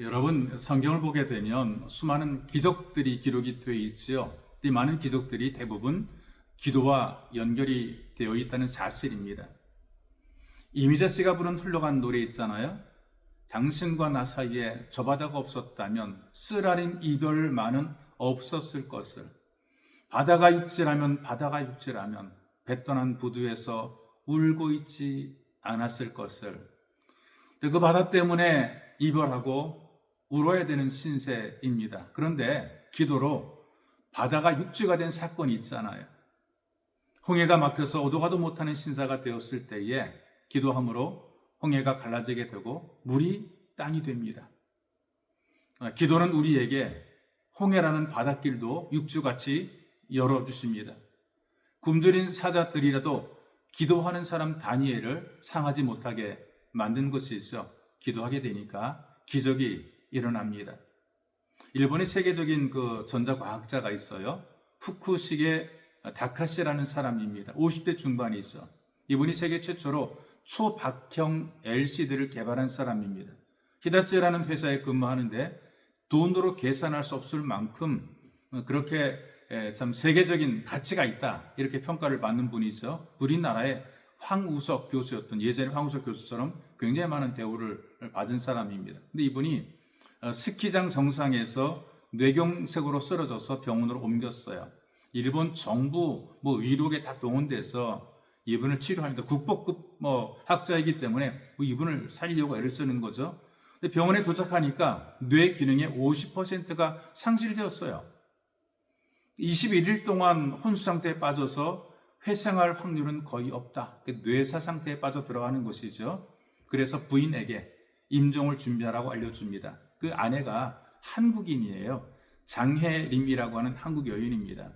여러분, 성경을 보게 되면 수많은 기적들이 기록이 되어 있지요. 이 많은 기적들이 대부분 기도와 연결이 되어 있다는 사실입니다. 이미자 씨가 부른 흘러간 노래 있잖아요. 당신과 나 사이에 저 바다가 없었다면 쓰라린 이별만은 없었을 것을. 바다가 육지라면 배 떠난 부두에서 울고 있지 않았을 것을. 그 바다 때문에 이별하고 울어야 되는 신세입니다. 그런데 기도로 바다가 육지가 된 사건이 있잖아요. 홍해가 막혀서 오도 가도 못하는 신사가 되었을 때에 기도함으로 홍해가 갈라지게 되고 물이 땅이 됩니다. 기도는 우리에게 홍해라는 바닷길도 육주같이 열어주십니다. 굶주린 사자들이라도 기도하는 사람 다니엘을 상하지 못하게 만든 것이죠. 기도하게 되니까 기적이 일어납니다. 일본의 세계적인 그 전자과학자가 있어요. 후쿠시게 다카시라는 사람입니다. 50대 중반이죠. 이분이 세계 최초로 초박형 LCD를 개발한 사람입니다. 히다치라는 회사에 근무하는데 돈으로 계산할 수 없을 만큼 그렇게 참 세계적인 가치가 있다, 이렇게 평가를 받는 분이죠. 우리나라의 황우석 교수였던, 예전에 황우석 교수처럼 굉장히 많은 대우를 받은 사람입니다. 근데 이분이 스키장 정상에서 뇌경색으로 쓰러져서 병원으로 옮겼어요. 일본 정부 의료계 다 동원돼서 이분을 치료합니다. 국보급 학자이기 때문에 이분을 살리려고 애를 쓰는 거죠. 근데 병원에 도착하니까 뇌 기능의 50%가 상실되었어요. 21일 동안 혼수 상태에 빠져서 회생할 확률은 거의 없다. 뇌사 상태에 빠져 들어가는 것이죠. 그래서 부인에게 임종을 준비하라고 알려줍니다. 그 아내가 한국인이에요. 장혜림이라고 하는 한국 여인입니다.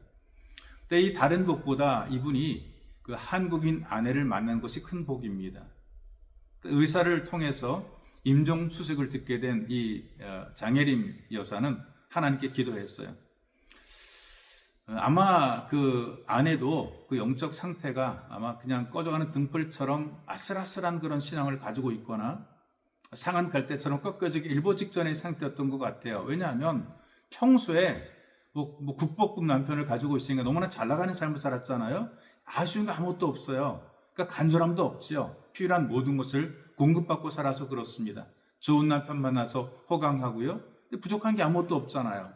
근데 이 다른 복보다 이분이 그 한국인 아내를 만난 것이 큰 복입니다. 의사를 통해서 임종 수색을 듣게 된 이 장혜림 여사는 하나님께 기도했어요. 아마 그 아내도 그 영적 상태가 아마 그냥 꺼져가는 등불처럼 아슬아슬한 그런 신앙을 가지고 있거나 상한 갈대처럼 꺾여지기 일보 직전의 상태였던 것 같아요. 왜냐하면 평소에 국보급 남편을 가지고 있으니까 너무나 잘 나가는 삶을 살았잖아요. 아쉬운 게 아무것도 없어요. 그러니까 간절함도 없지요. 필요한 모든 것을 공급받고 살아서 그렇습니다. 좋은 남편 만나서 호강하고요. 부족한 게 아무것도 없잖아요.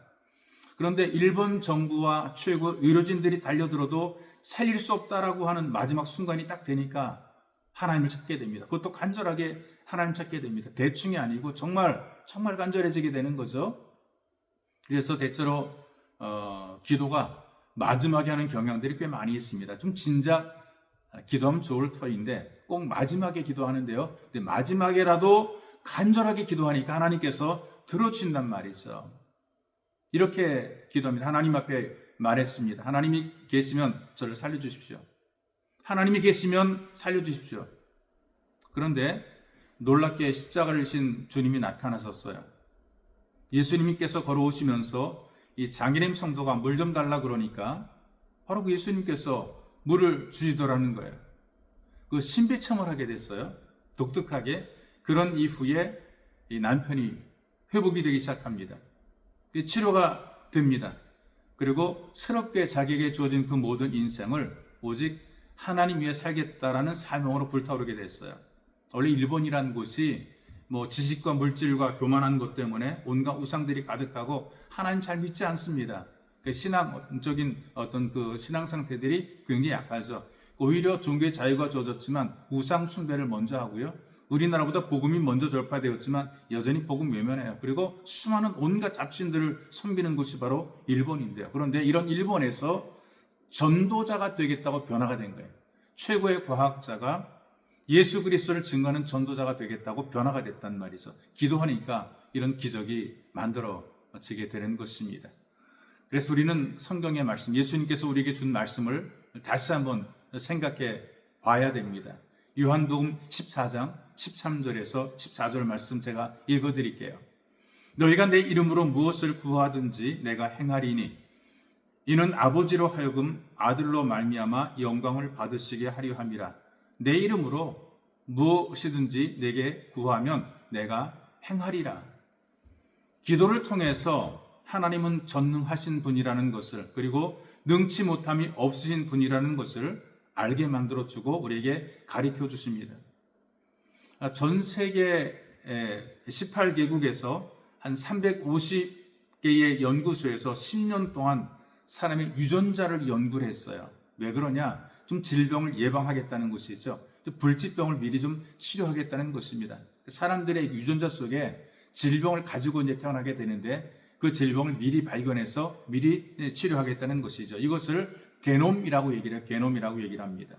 그런데 일본 정부와 최고 의료진들이 달려들어도 살릴 수 없다라고 하는 마지막 순간이 딱 되니까 하나님을 찾게 됩니다. 그것도 간절하게 하나님 찾게 됩니다. 대충이 아니고 정말 간절해지게 되는 거죠. 그래서 대체로 기도가 마지막에 하는 경향들이 꽤 많이 있습니다. 좀 진작 기도하면 좋을 터인데 꼭 마지막에 기도하는데요. 근데 마지막에라도 간절하게 기도하니까 하나님께서 들어주신단 말이죠. 이렇게 기도합니다. 하나님 앞에 말했습니다. 하나님이 계시면 저를 살려주십시오. 하나님이 계시면 살려주십시오. 그런데 놀랍게 십자가를 진 주님이 나타나셨어요. 예수님께서 걸어오시면서 이 장애림 성도가 물 좀 달라 그러니까 바로 그 예수님께서 물을 주시더라는 거예요. 그 신비청을 하게 됐어요. 독특하게. 그런 이후에 이 남편이 회복이 되기 시작합니다. 치료가 됩니다. 그리고 새롭게 자기에게 주어진 그 모든 인생을 오직 하나님 위해 살겠다라는 사명으로 불타오르게 됐어요. 원래 일본이라는 곳이 지식과 물질과 교만한 것 때문에 온갖 우상들이 가득하고 하나님 잘 믿지 않습니다. 신앙적인 어떤 그 신앙 상태들이 굉장히 약하죠. 오히려 종교의 자유가 주어졌지만 우상 숭배를 먼저 하고요. 우리나라보다 복음이 먼저 전파되었지만 여전히 복음 외면해요. 그리고 수많은 온갖 잡신들을 섬기는 곳이 바로 일본인데요. 그런데 이런 일본에서 전도자가 되겠다고 변화가 된 거예요. 최고의 과학자가 예수 그리스도를 증거하는 전도자가 되겠다고 변화가 됐단 말이죠. 기도하니까 이런 기적이 만들어지게 되는 것입니다. 그래서 우리는 성경의 말씀, 예수님께서 우리에게 준 말씀을 다시 한번 생각해 봐야 됩니다. 요한복음 14장 13절에서 14절 말씀 제가 읽어드릴게요. 너희가 내 이름으로 무엇을 구하든지 내가 행하리니 이는 아버지로 하여금 아들로 말미암아 영광을 받으시게 하려 함이라. 내 이름으로 무엇이든지 내게 구하면 내가 행하리라. 기도를 통해서 하나님은 전능하신 분이라는 것을, 그리고 능치 못함이 없으신 분이라는 것을 알게 만들어주고 우리에게 가르쳐 주십니다. 전 세계 18개국에서 한 350개의 연구소에서 10년 동안 사람의 유전자를 연구를 했어요. 왜 그러냐? 좀 질병을 예방하겠다는 것이죠. 불치병을 미리 좀 치료하겠다는 것입니다. 사람들의 유전자 속에 질병을 가지고 이제 태어나게 되는데 그 질병을 미리 발견해서 미리 치료하겠다는 것이죠. 이것을 게놈이라고 얘기를 해요. 게놈이라고 얘기를 합니다.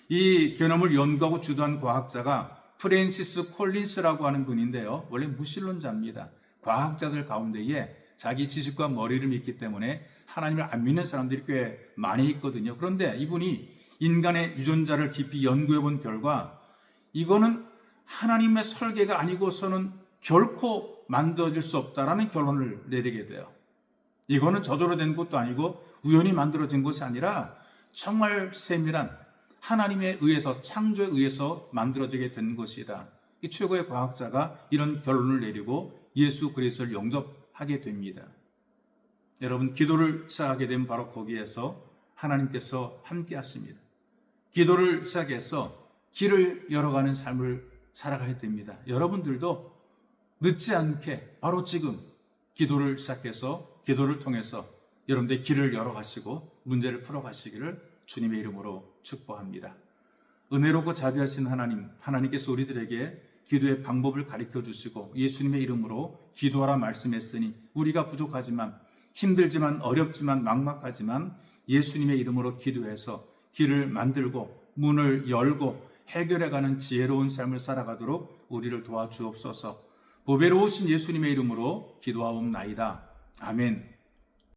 이 게놈을 연구하고 주도한 과학자가 프랜시스 콜린스라고 하는 분인데요. 원래 무신론자입니다. 과학자들 가운데에 자기 지식과 머리를 믿기 때문에 하나님을 안 믿는 사람들이 꽤 많이 있거든요. 그런데 이분이 인간의 유전자를 깊이 연구해 본 결과 이거는 하나님의 설계가 아니고서는 결코 만들어질 수 없다라는 결론을 내리게 돼요. 이거는 저절로 된 것도 아니고 우연히 만들어진 것이 아니라 정말 세밀한 하나님에 의해서, 창조에 의해서 만들어지게 된 것이다. 이 최고의 과학자가 이런 결론을 내리고 예수 그리스도를 영접하게 됩니다. 여러분, 기도를 시작하게 되면 바로 거기에서 하나님께서 함께 하십니다. 기도를 시작해서 길을 열어가는 삶을 살아가야 됩니다. 여러분들도 늦지 않게 바로 지금 기도를 시작해서 기도를 통해서 여러분들의 길을 열어가시고 문제를 풀어가시기를 주님의 이름으로 축복합니다. 은혜롭고 자비하신 하나님, 하나님께서 우리들에게 기도의 방법을 가르쳐 주시고 예수님의 이름으로 기도하라 말씀했으니 우리가 부족하지만 힘들지만 어렵지만 막막하지만 예수님의 이름으로 기도해서 길을 만들고 문을 열고 해결해가는 지혜로운 삶을 살아가도록 우리를 도와주옵소서. 보배로우신 예수님의 이름으로 기도하옵나이다. 아멘.